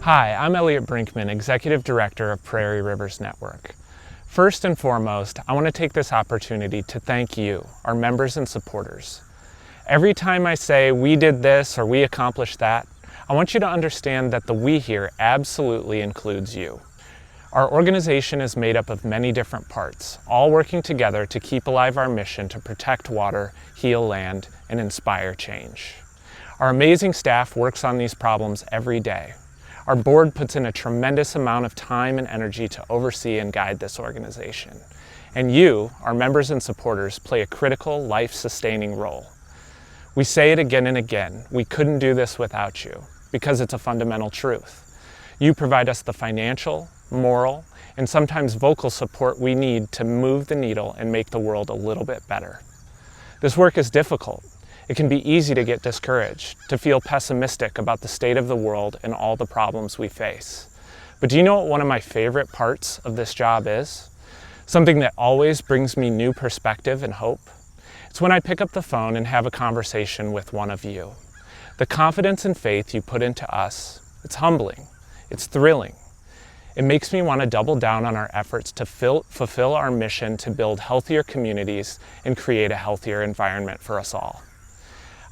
Hi, I'm Elliot Brinkman, Executive Director of Prairie Rivers Network. First and foremost, I want to take this opportunity to thank you, our members and supporters. Every time I say we did this or we accomplished that, I want you to understand that the we here absolutely includes you. Our organization is made up of many different parts, all working together to keep alive our mission to protect water, heal land, and inspire change. Our amazing staff works on these problems every day. Our board puts in a tremendous amount of time and energy to oversee and guide this organization. And you, our members and supporters, play a critical, life-sustaining role. We say it again and again, we couldn't do this without you, because it's a fundamental truth. You provide us the financial, moral, and sometimes vocal support we need to move the needle and make the world a little bit better. This work is difficult. It can be easy to get discouraged, to feel pessimistic about the state of the world and all the problems we face. But do you know what one of my favorite parts of this job is? Something that always brings me new perspective and hope? It's when I pick up the phone and have a conversation with one of you. The confidence and faith you put into us, it's humbling, it's thrilling. It makes me want to double down on our efforts to fulfill our mission to build healthier communities and create a healthier environment for us all.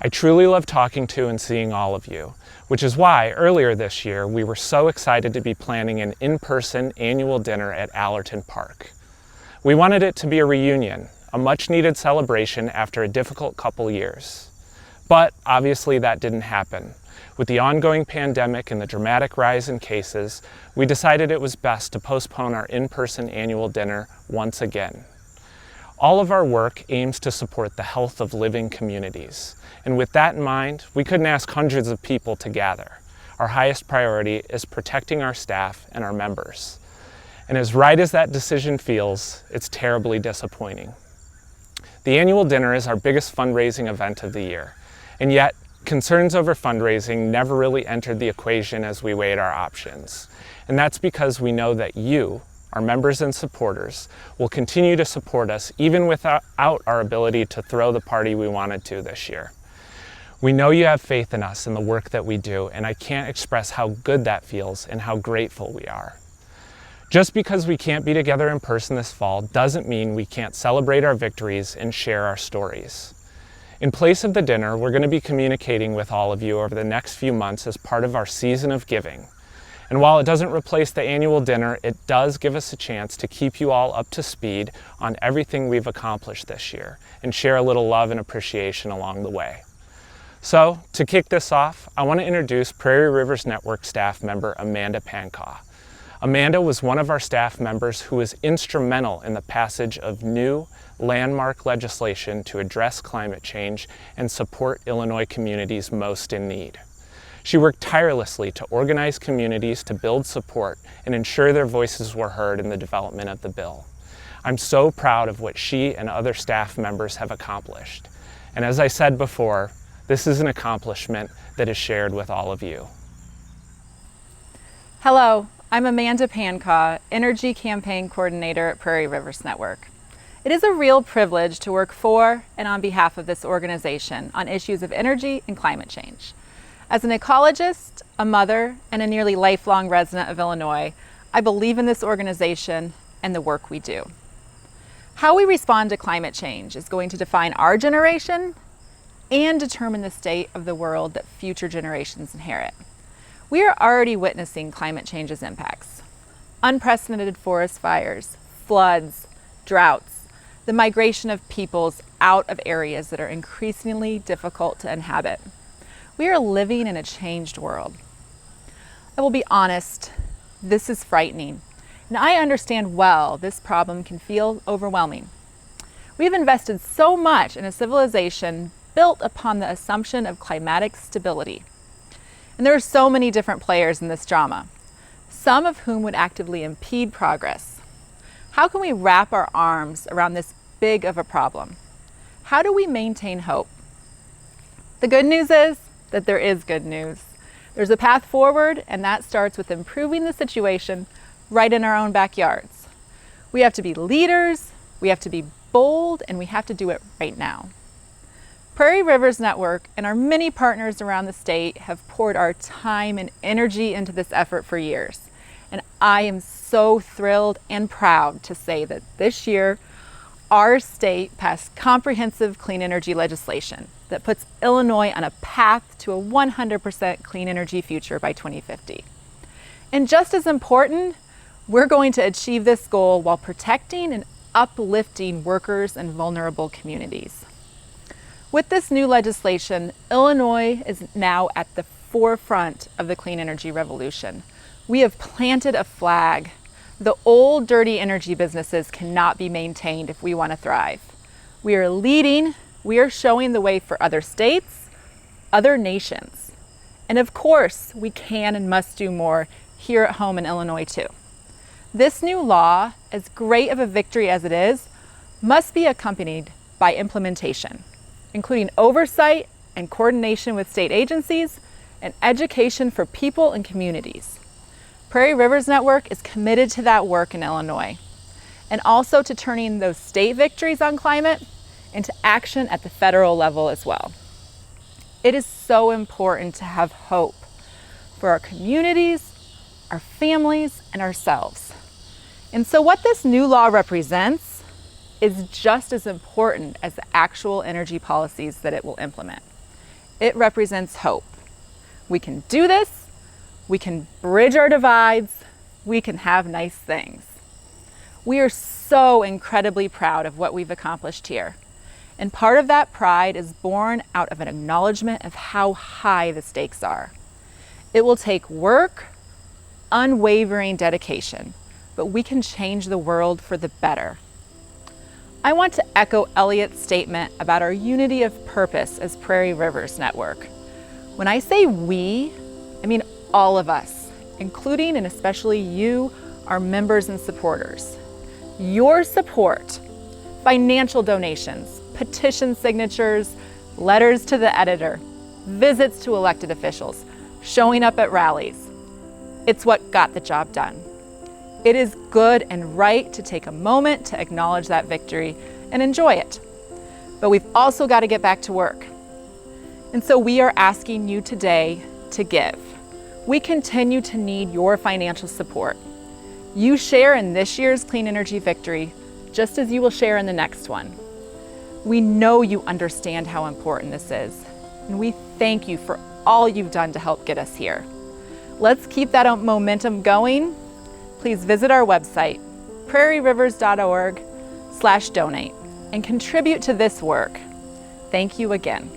I truly love talking to and seeing all of you, which is why earlier this year we were so excited to be planning an in-person annual dinner at Allerton Park. We wanted it to be a reunion, a much-needed celebration after a difficult couple years. But obviously that didn't happen. With the ongoing pandemic and the dramatic rise in cases, we decided it was best to postpone our in-person annual dinner once again. All of our work aims to support the health of living communities. And with that in mind, we couldn't ask hundreds of people to gather. Our highest priority is protecting our staff and our members. And as right as that decision feels, it's terribly disappointing. The annual dinner is our biggest fundraising event of the year. And yet, concerns over fundraising never really entered the equation as we weighed our options. And that's because we know that you, our members and supporters, will continue to support us even without our ability to throw the party we wanted to this year. We know you have faith in us and the work that we do, and I can't express how good that feels and how grateful we are. Just because we can't be together in person this fall doesn't mean we can't celebrate our victories and share our stories. In place of the dinner, we're going to be communicating with all of you over the next few months as part of our season of giving. And while it doesn't replace the annual dinner, it does give us a chance to keep you all up to speed on everything we've accomplished this year and share a little love and appreciation along the way. So, to kick this off, I want to introduce Prairie Rivers Network staff member Amanda Pankau. Amanda was one of our staff members who was instrumental in the passage of new landmark legislation to address climate change and support Illinois communities most in need. She worked tirelessly to organize communities to build support and ensure their voices were heard in the development of the bill. I'm so proud of what she and other staff members have accomplished. And as I said before, this is an accomplishment that is shared with all of you. Hello, I'm Amanda Pankau, Energy Campaign Coordinator at Prairie Rivers Network. It is a real privilege to work for and on behalf of this organization on issues of energy and climate change. As an ecologist, a mother, and a nearly lifelong resident of Illinois, I believe in this organization and the work we do. How we respond to climate change is going to define our generation and determine the state of the world that future generations inherit. We are already witnessing climate change's impacts. Unprecedented forest fires, floods, droughts, the migration of peoples out of areas that are increasingly difficult to inhabit. We are living in a changed world. I will be honest, this is frightening, and I understand well this problem can feel overwhelming. We have invested so much in a civilization built upon the assumption of climatic stability. And there are so many different players in this drama, some of whom would actively impede progress. How can we wrap our arms around this big of a problem? How do we maintain hope? The good news is that there is good news. There's a path forward, and that starts with improving the situation right in our own backyards. We have to be leaders, we have to be bold, and we have to do it right now. Prairie Rivers Network and our many partners around the state have poured our time and energy into this effort for years. And I am so thrilled and proud to say that this year, our state passed comprehensive clean energy legislation that puts Illinois on a path to a 100% clean energy future by 2050. And just as important, we're going to achieve this goal while protecting and uplifting workers and vulnerable communities. With this new legislation, Illinois is now at the forefront of the clean energy revolution. We have planted a flag. The old, dirty energy businesses cannot be maintained if we want to thrive. We are leading, we are showing the way for other states, other nations. And of course, we can and must do more here at home in Illinois too. This new law, as great of a victory as it is, must be accompanied by implementation, including oversight and coordination with state agencies and education for people and communities. Prairie Rivers Network is committed to that work in Illinois and also to turning those state victories on climate into action at the federal level as well. It is so important to have hope for our communities, our families, and ourselves. And so what this new law represents is just as important as the actual energy policies that it will implement. It represents hope. We can do this, we can bridge our divides, we can have nice things. We are so incredibly proud of what we've accomplished here. And part of that pride is born out of an acknowledgement of how high the stakes are. It will take work, unwavering dedication, but we can change the world for the better. I want to echo Elliot's statement about our unity of purpose as Prairie Rivers Network. When I say we, I mean all of us, including and especially you, our members and supporters. Your support, financial donations, petition signatures, letters to the editor, visits to elected officials, showing up at rallies. It's what got the job done. It is good and right to take a moment to acknowledge that victory and enjoy it. But we've also got to get back to work. And so we are asking you today to give. We continue to need your financial support. You share in this year's clean energy victory, just as you will share in the next one. We know you understand how important this is, and we thank you for all you've done to help get us here. Let's keep that momentum going. Please visit our website, prairierivers.org/donate, and contribute to this work. Thank you again.